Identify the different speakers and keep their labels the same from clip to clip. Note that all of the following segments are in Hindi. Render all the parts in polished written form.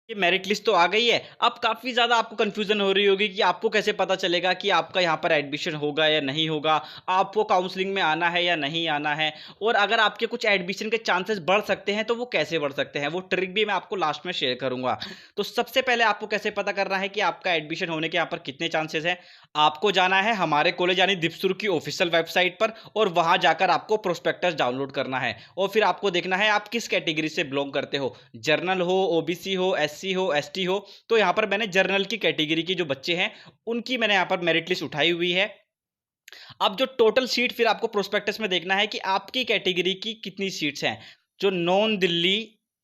Speaker 1: ये मेरिट लिस्ट तो आ गई है। अब काफ़ी ज़्यादा आपको कन्फ्यूज़न हो रही होगी कि आपको कैसे पता चलेगा कि आपका यहाँ पर एडमिशन होगा या नहीं होगा, आपको काउंसलिंग में आना है या नहीं आना है, और अगर आपके कुछ एडमिशन के चांसेस बढ़ सकते हैं, तो वो कैसे बढ़ सकते हैं, वो ट्रिक भी मैं आपको लास्ट में शेयर करूँगा। तो सबसे पहले आपको कैसे पता करना है कि आपका एडमिशन होने के यहाँ पर कितने चांसेस हैं? आपको जाना है हमारे कॉलेज यानी दीपसुर की ऑफ़िशियल वेबसाइट पर, और वहाँ जाकर आपको प्रोस्पेक्टस डाउनलोड करना है, और फिर आपको देखना है आप किस कैटेगरी से बिलॉन्ग करते हो। जर्नल हो, ओबीसी हो, एससी हो, एसटी हो। तो यहाँ पर मैंने जर्नल की कैटेगरी के जो बच्चे हैं, उनकी मैंने यहाँ पर मेरिट लिस्ट उठाई हुई है। अब जो टोटल सीट फिर आपको प्रोस्पेक्टस में देखना है कि आपकी कैटेगरी की कितनी सीट्स हैं। जो नॉन दिल्ली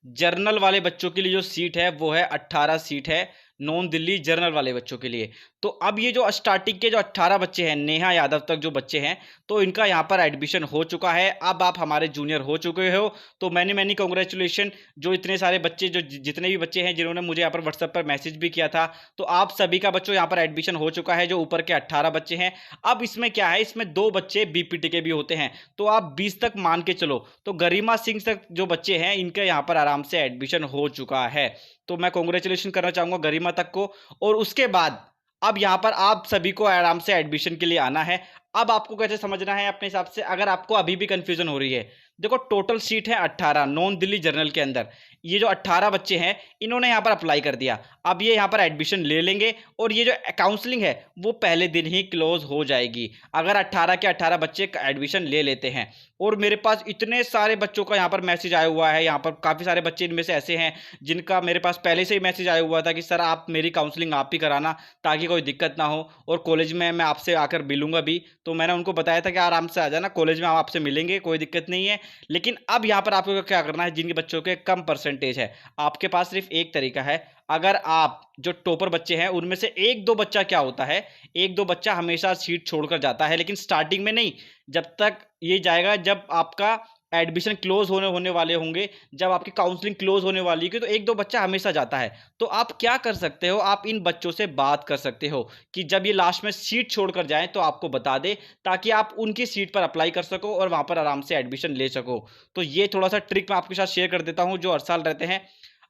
Speaker 1: जर्नल वाले बच्चों के लिए जो सीट है वो है 18 सीट है, नॉन दिल्ली जर्नल वाले बच्चों के लिए। तो अब ये जो स्टार्टिंग के जो 18 बच्चे हैं, नेहा यादव तक जो बच्चे हैं, तो इनका यहाँ पर एडमिशन हो चुका है। अब आप हमारे जूनियर हो चुके हो, तो मैनी मैनी कॉन्ग्रेचुलेशन। जो इतने सारे बच्चे, जो जितने भी बच्चे हैं जिन्होंने मुझे यहाँ पर व्हाट्सएप पर मैसेज भी किया था, तो आप सभी का बच्चों यहाँ पर एडमिशन हो चुका है, जो ऊपर के 18 बच्चे हैं। अब इसमें क्या है, इसमें 2 बच्चे बीपीटी के भी होते हैं, तो आप 20 तक मान के चलो। तो गरिमा सिंह तक जो बच्चे हैं, इनके यहाँ पर आराम से एडमिशन हो चुका है। तो मैं कांग्रेचुलेशन करना चाहूँगा गरिमा तक को। और उसके बाद अब यहाँ पर आप सभी को आराम से एडमिशन के लिए आना है। अब आपको कैसे समझना है अपने हिसाब से, अगर आपको अभी भी कन्फ्यूज़न हो रही है, देखो टोटल सीट है 18 नॉन दिल्ली जर्नल के अंदर। ये जो 18 बच्चे हैं, इन्होंने यहाँ पर अप्लाई कर दिया। अब ये यहाँ पर एडमिशन ले लेंगे, और ये जो काउंसलिंग है वो पहले दिन ही क्लोज हो जाएगी, अगर 18 के 18 बच्चे एडमिशन ले लेते हैं। और मेरे पास इतने सारे बच्चों का यहाँ पर मैसेज आया हुआ है, यहाँ पर काफ़ी सारे बच्चे इनमें से ऐसे हैं जिनका मेरे पास पहले से ही मैसेज आया हुआ था कि सर आप मेरी काउंसलिंग आप ही कराना, ताकि कोई दिक्कत ना हो, और कॉलेज में मैं आपसे आकर मिलूंगा भी। तो मैंने उनको बताया था कि आराम से आ जाना, कॉलेज में हम आपसे मिलेंगे, कोई दिक्कत नहीं है। लेकिन अब यहाँ पर आपको क्या करना है, जिनके बच्चों के कम परसेंटेज है, आपके पास सिर्फ एक तरीका है। अगर आप जो टॉपर बच्चे हैं उनमें से एक दो बच्चा, क्या होता है, एक दो बच्चा हमेशा सीट छोड़कर जाता है, लेकिन स्टार्टिंग में नहीं, जब तक ये जाएगा जब आपका एडमिशन क्लोज होने होने वाले होंगे, जब आपकी काउंसलिंग क्लोज होने वाली है, तो एक दो बच्चा हमेशा जाता है। तो आप क्या कर सकते हो, आप इन बच्चों से बात कर सकते हो कि जब ये लास्ट में सीट छोड़कर जाएं तो आपको बता दे, ताकि आप उनकी सीट पर अप्लाई कर सको और वहां पर आराम से एडमिशन ले सको। तो ये थोड़ा सा ट्रिक मैं आपके साथ शेयर कर देता हूं जो हर साल रहते हैं।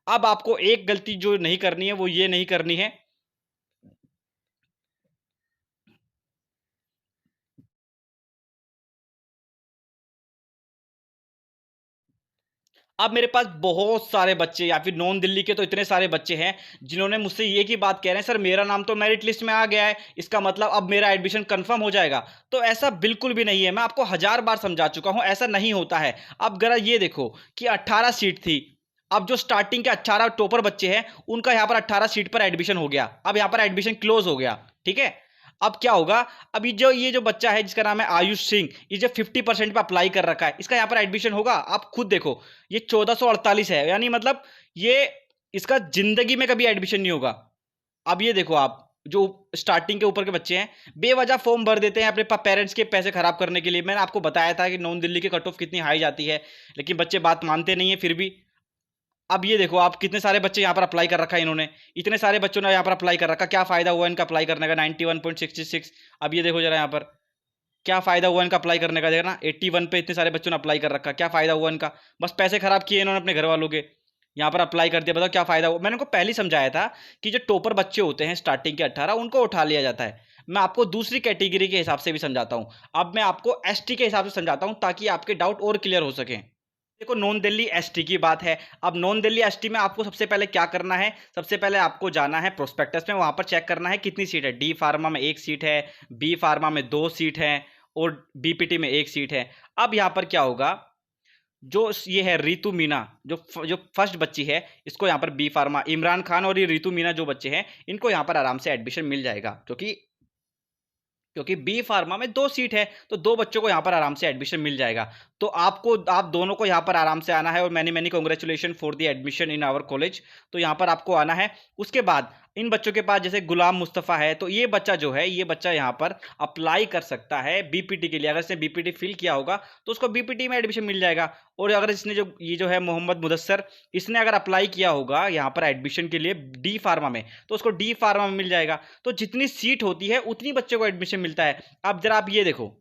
Speaker 1: अब आपको एक गलती जो नहीं करनी है, वो ये नहीं करनी है। अब मेरे पास बहुत सारे बच्चे, या फिर नॉन दिल्ली के तो इतने सारे बच्चे हैं जिन्होंने मुझसे ये की बात कह रहे हैं, सर मेरा नाम तो मेरिट लिस्ट में आ गया है, इसका मतलब अब मेरा एडमिशन कंफर्म हो जाएगा। तो ऐसा बिल्कुल भी नहीं है, मैं आपको हजार बार समझा चुका हूं, ऐसा नहीं होता है। अब जरा ये देखो कि 18 सीट थी, अब जो स्टार्टिंग के 18 टॉपर बच्चे हैं, उनका यहाँ पर 18 सीट पर एडमिशन हो गया, अब यहाँ पर एडमिशन क्लोज हो गया। ठीक है। अब क्या होगा, अभी जो ये जो बच्चा है जिसका नाम है आयुष सिंह, ये जो 50% पे अप्लाई कर रखा है, इसका यहाँ पर एडमिशन होगा, आप खुद देखो। ये 1448 है, यानी मतलब ये इसका जिंदगी में कभी एडमिशन नहीं होगा। अब ये देखो, आप जो स्टार्टिंग के ऊपर के बच्चे हैं, बेवजह फॉर्म भर देते हैं अपने पेरेंट्स के पैसे खराब करने के लिए। मैंने आपको बताया था कि नॉन दिल्ली के कट ऑफ कितनी हाई जाती है, लेकिन बच्चे बात मानते नहीं है फिर भी। अब ये देखो, आप कितने सारे बच्चे यहाँ पर अप्लाई कर रखा है इन्होंने, इतने सारे बच्चों ने यहाँ पर अप्लाई कर रखा, क्या फायदा हुआ इनका अप्लाई करने का, 91.66। अब ये देखो जरा यहाँ पर, क्या फायदा हुआ इनका अप्लाई करने का, देखना 81 पे इतने सारे बच्चों ने अप्लाई कर रखा, क्या फायदा हुआ इनका, बस पैसे खराब किए इन्होंने अपने घर वालों के, यहाँ पर अप्लाई कर दिया, बताओ क्या फायदा हुआ। मैंने उनको पहले ही समझाया था कि जो टॉपर बच्चे होते हैं स्टार्टिंग के 18, उनको उठा लिया जाता है। मैं आपको दूसरी कैटेगरी के हिसाब से भी समझाता हूँ। अब मैं आपको एसटी के हिसाब से समझाता हूँ, ताकि आपके डाउट और क्लियर हो सके। देखो, नॉन दिल्ली एसटी की बात है। अब नॉन दिल्ली एसटी में आपको सबसे पहले क्या करना है, सबसे पहले आपको जाना है प्रोस्पेक्टस में, वहां पर चेक करना है कितनी सीट है। डी फार्मा में 1 सीट है, बी फार्मा में 2 सीट है, और बीपीटी में 1 सीट है। अब यहाँ पर क्या होगा, जो ये है रितु मीना, जो फर्स्ट बच्ची है, इसको यहाँ पर बी फार्मा, इमरान खान और ये रितु मीना जो बच्चे हैं, इनको यहाँ पर आराम से एडमिशन मिल जाएगा, क्योंकि बी फार्मा में 2 सीट है, तो 2 बच्चों को यहाँ पर आराम से एडमिशन मिल जाएगा। तो आप दोनों को यहाँ पर आराम से आना है, और many many congratulation for the admission in our college. तो यहाँ पर आपको आना है। उसके बाद इन बच्चों के पास जैसे गुलाम मुस्तफ़ा है, तो ये बच्चा जो है, ये बच्चा यहाँ पर अप्लाई कर सकता है बीपीटी के लिए। अगर इसने बीपीटी फिल किया होगा तो उसको बीपीटी में एडमिशन मिल जाएगा। और अगर इसने जो ये जो है मोहम्मद मुदस्सर, इसने अगर अप्लाई किया होगा यहाँ पर एडमिशन के लिए डी फार्मा में, तो उसको डी फार्मा में मिल जाएगा। तो जितनी सीट होती है उतनी बच्चे को एडमिशन मिलता है। अब जरा आप ये देखो,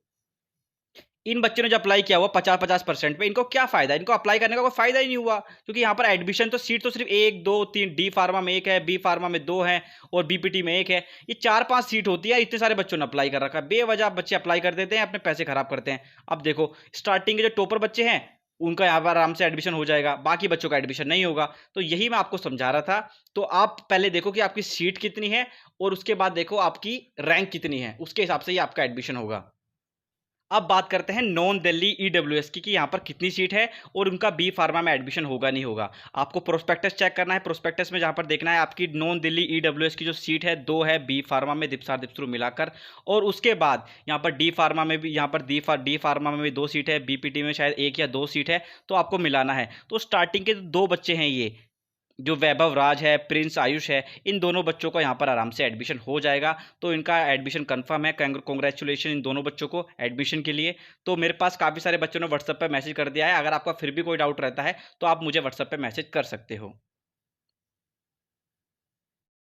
Speaker 1: इन बच्चों ने जो अप्लाई किया हुआ 50-50% पे, इनको क्या फ़ायदा? इनको अप्लाई करने का कोई फ़ायदा ही नहीं हुआ, क्योंकि यहाँ पर एडमिशन तो सीट तो सिर्फ़ 1, 2, 3, डी फार्मा में 1 है, बी फार्मा में 2 है और बीपीटी में 1 है। ये 4-5 सीट होती है, इतने सारे बच्चों ने अप्लाई कर रखा है। बेवज़ह बच्चे अप्लाई कर देते हैं, अपने पैसे खराब करते हैं। अब देखो, स्टार्टिंग के जो टॉपर बच्चे हैं, उनका यहाँ पर आराम से एडमिशन हो जाएगा, बाकी बच्चों का एडमिशन नहीं होगा। तो यही मैं आपको समझा रहा था। तो आप पहले देखो कि आपकी सीट कितनी है और उसके बाद देखो आपकी रैंक कितनी है, उसके हिसाब से ही आपका एडमिशन होगा। अब बात करते हैं नॉन दिल्ली ईडब्ल्यूएस की कि यहाँ पर कितनी सीट है और उनका बी फार्मा में एडमिशन होगा नहीं होगा। आपको प्रोस्पेक्टस चेक करना है, प्रोस्पेक्टस में जहाँ पर देखना है आपकी नॉन दिल्ली ईडब्ल्यूएस की जो सीट है 2 है बी फार्मा में दिपसार दिपसरू मिलाकर, और उसके बाद यहाँ पर डी फार्मा में भी, यहाँ पर डी फार्मा में भी 2 सीट है, बीपीटी में शायद 1 या 2 सीट है, तो आपको मिलाना है। तो स्टार्टिंग के 2 बच्चे हैं ये, जो वैभव राज है, प्रिंस आयुष है, इन दोनों बच्चों का यहाँ पर आराम से एडमिशन हो जाएगा। तो इनका एडमिशन कंफर्म है। कांग्रेचुलेशन इन दोनों बच्चों को एडमिशन के लिए। तो मेरे पास काफ़ी सारे बच्चों ने व्हाट्सएप पे मैसेज कर दिया है। अगर आपका फिर भी कोई डाउट रहता है तो आप मुझे व्हाट्सएप पे मैसेज कर सकते हो।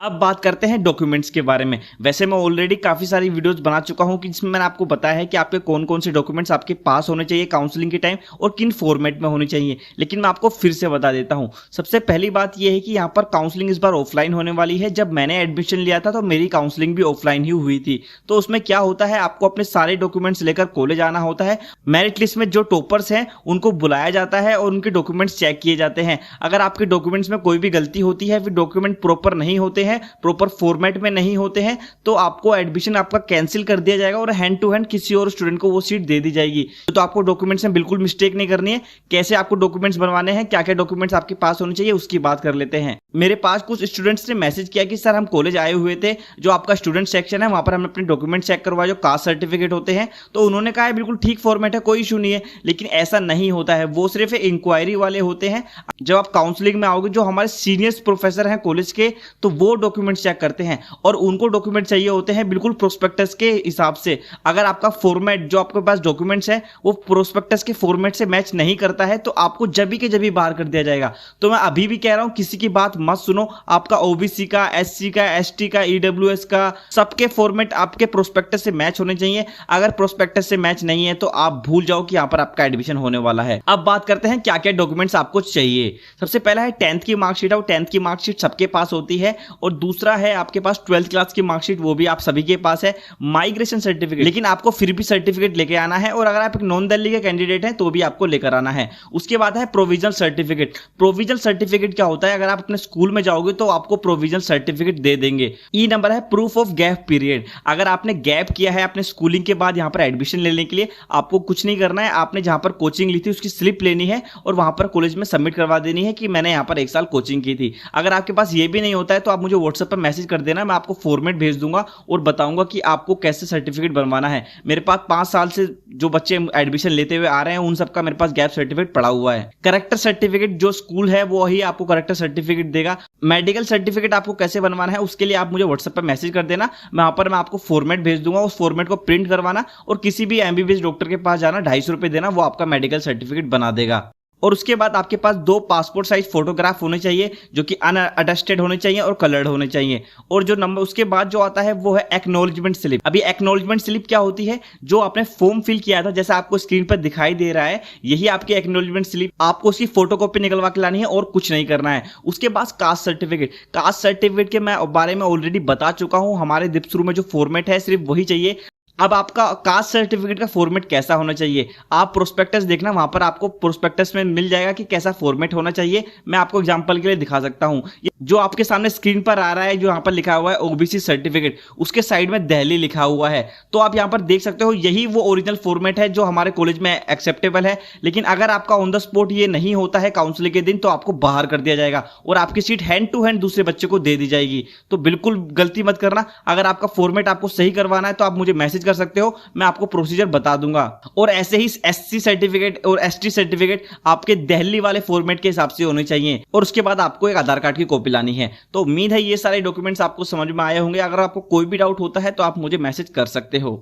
Speaker 1: अब बात करते हैं डॉक्यूमेंट्स के बारे में। वैसे मैं ऑलरेडी काफ़ी सारी वीडियोस बना चुका हूं कि जिसमें मैंने आपको बताया है कि आपके कौन कौन से डॉक्यूमेंट्स आपके पास होने चाहिए काउंसलिंग के टाइम और किन फॉर्मेट में होने चाहिए, लेकिन मैं आपको फिर से बता देता हूं। सबसे पहली बात यह है कि यहाँ पर काउंसलिंग इस बार ऑफलाइन होने वाली है। जब मैंने एडमिशन लिया था तो मेरी काउंसलिंग भी ऑफलाइन ही हुई थी। तो उसमें क्या होता है, आपको अपने सारे डॉक्यूमेंट्स लेकर कॉलेज आना होता है। मेरिट लिस्ट में जो टॉपर्स हैं उनको बुलाया जाता है और उनके डॉक्यूमेंट्स चेक किए जाते हैं। अगर आपके डॉक्यूमेंट्स में कोई भी गलती होती है, फिर डॉक्यूमेंट प्रॉपर नहीं होते हैं, प्रॉपर फॉर्मेट में नहीं होते हैं, तो आपको एडमिशन आपका कैंसिल कर दिया जाएगा और हैंड टू हैंड किसी और स्टूडेंट को वो सीट दे दी जाएगी। तो आपको डॉक्यूमेंट्स में बिल्कुल मिस्टेक नहीं करनी है। कैसे आपको डॉक्यूमेंट्स बनवाने हैं, क्या क्या डॉक्यूमेंट्स आपके पास होने चाहिए, उसकी बात कर लेते हैं। मेरे पास कुछ स्टूडेंट्स ने मैसेज किया कि सर हम कॉलेज आए हुए थे, जो आपका स्टूडेंट सेक्शन है वहां पर हमने अपने डॉक्यूमेंट चेक करवाए जो कास्ट सर्टिफिकेट होते हैं। तो उन्होंने कहा है बिल्कुल ठीक फॉर्मेट है, कोई इशू नहीं है। लेकिन ऐसा नहीं होता है, वो सिर्फ इंक्वायरी वाले होते हैं। जब आप काउंसलिंग में आओगे, जो हमारे सीनियर्स प्रोफेसर हैं कॉलेज के, तो वो डॉक्यूमेंट्स चेक करते हैं और उनको डॉक्यूमेंट चाहिए होते हैं बिल्कुल प्रोस्पेक्टस के हिसाब से। अगर आपका फॉर्मेट जो आपके पास डॉक्यूमेंट्स है वो प्रोस्पेक्टस के फॉर्मेट से मैच नहीं करता है, तो आपको जबी के जबी बाहर कर दिया जाएगा। तो मैं अभी भी कह रहा हूं, किसी की बात मत सुनो। आपका ओबीसी का, एससी का, एसटी का, ईडब्ल्यूएस का, सबके फॉर्मेट आपके प्रोस्पेक्टस से मैच होने चाहिए। अगर प्रोस्पेक्टस से मैच नहीं है तो आप भूल जाओ कि यहां पर आपका एडमिशन होने वाला है। अब बात करते हैं क्या क्या डॉक्यूमेंट्स आपको चाहिए। सबसे पहला है 10th की मार्कशीट है, वो 10th की मार्कशीट सबके पास होती है। और दूसरा है आपके पास 12th क्लास की मार्कशीट, वो भी आप सभी के पास है। माइग्रेशन सर्टिफिकेट, लेकिन आपको फिर भी सर्टिफिकेट लेके आना है, और अगर आप एक नॉन दिल्ली के कैंडिडेट हैं तो भी आपको लेकर आना है। उसके बाद है प्रोविजनल सर्टिफिकेट। प्रोविजनल सर्टिफिकेट क्या होता है, अगर आप अपने स्कूल में जाओगे तो आपको प्रोविजनल सर्टिफिकेट दे देंगे। ई नंबर है प्रूफ ऑफ गैप पीरियड। अगर आपने गैप किया है अपने स्कूलिंग के बाद यहाँ पर एडमिशन लेने के लिए, आपको कुछ नहीं करना है। आपने जहां पर कोचिंग ली थी उसकी स्लिप लेनी है और वहां पर कॉलेज में सबमिट करवा देनी है कि मैंने यहाँ पर 1 साल कोचिंग की थी। अगर आपके पास ये भी नहीं होता है तो आप मुझे व्हाट्सएप पर मैसेज कर देना, मैं आपको फॉर्मेट भेज दूंगा और बताऊंगा कि आपको कैसे सर्टिफिकेट बनवाना है। मेरे पास 5 साल से जो बच्चे एडमिशन लेते हुए आ रहे हैं उन सबका मेरे पास गैप सर्टिफिकेट पड़ा हुआ है। करेक्टर सर्टिफिकेट, जो स्कूल है वो ही आपको करेक्टर सर्टिफिकेट देगा। मेडिकल सर्टिफिकेट आपको कैसे बनवाना है उसके लिए आप मुझे व्हाट्सएप पर मैसेज कर देना, वहां पर मैं आपको फॉर्मेट भेज दूंगा। उस फॉर्मेट को प्रिंट करवाना और किसी भी एमबीबीएस डॉक्टर के पास जाना, 250 रुपए देना, वो आपका मेडिकल सर्टिफिकेट बना देगा। और उसके बाद आपके पास 2 पासपोर्ट साइज फोटोग्राफ होने चाहिए, जो कि अनअटेस्टेड होने चाहिए और कलर्ड होने चाहिए। और जो नंबर उसके बाद जो आता है वो है एक्नॉलेजमेंट स्लिप। अभी एक्नॉलेजमेंट स्लिप क्या होती है, जो आपने फॉर्म फिल किया था, जैसा आपको स्क्रीन पर दिखाई दे रहा है, यही आपकी एक्नॉलेजमेंट स्लिप। आपको उसकी फोटोकॉपी निकलवा के लानी है और कुछ नहीं करना है। उसके बाद कास्ट सर्टिफिकेट। कास्ट सर्टिफिकेट के मैं बारे में ऑलरेडी बता चुका हूं। हमारे दिपसरू में जो फॉर्मेट है सिर्फ वही चाहिए। अब आपका कास्ट सर्टिफिकेट का फॉर्मेट कैसा होना चाहिए, आप प्रोस्पेक्टस देखना, वहां पर आपको प्रोस्पेक्टस में मिल जाएगा कि कैसा फॉर्मेट होना चाहिए। मैं आपको एग्जांपल के लिए दिखा सकता हूं। जो आपके सामने स्क्रीन पर आ रहा है, जो यहाँ पर लिखा हुआ है ओबीसी सर्टिफिकेट, उसके साइड में दिल्ली लिखा हुआ है। तो आप यहाँ पर देख सकते हो, यही वो ओरिजिनल फॉर्मेट है जो हमारे कॉलेज में एक्सेप्टेबल है। लेकिन अगर आपका ऑन द स्पॉट ये नहीं होता है काउंसलिंग के दिन, तो आपको बाहर कर दिया जाएगा और आपकी सीट हैंड टू हैंड दूसरे बच्चे को दे दी जाएगी। तो बिल्कुल गलती मत करना। अगर आपका फॉर्मेट आपको सही करवाना है तो आप मुझे मैसेज कर सकते हो, मैं आपको प्रोसीजर बता दूंगा। और ऐसे ही एससी सर्टिफिकेट और एसटी सर्टिफिकेट आपके दिल्ली वाले फॉर्मेट के हिसाब से होने चाहिए। और उसके बाद आपको एक आधार कार्ड की कॉपी लानी है। तो उम्मीद है ये सारे डॉक्यूमेंट्स आपको समझ में आए होंगे। अगर आपको कोई भी डाउट होता है तो आप मुझे मैसेज कर सकते हो।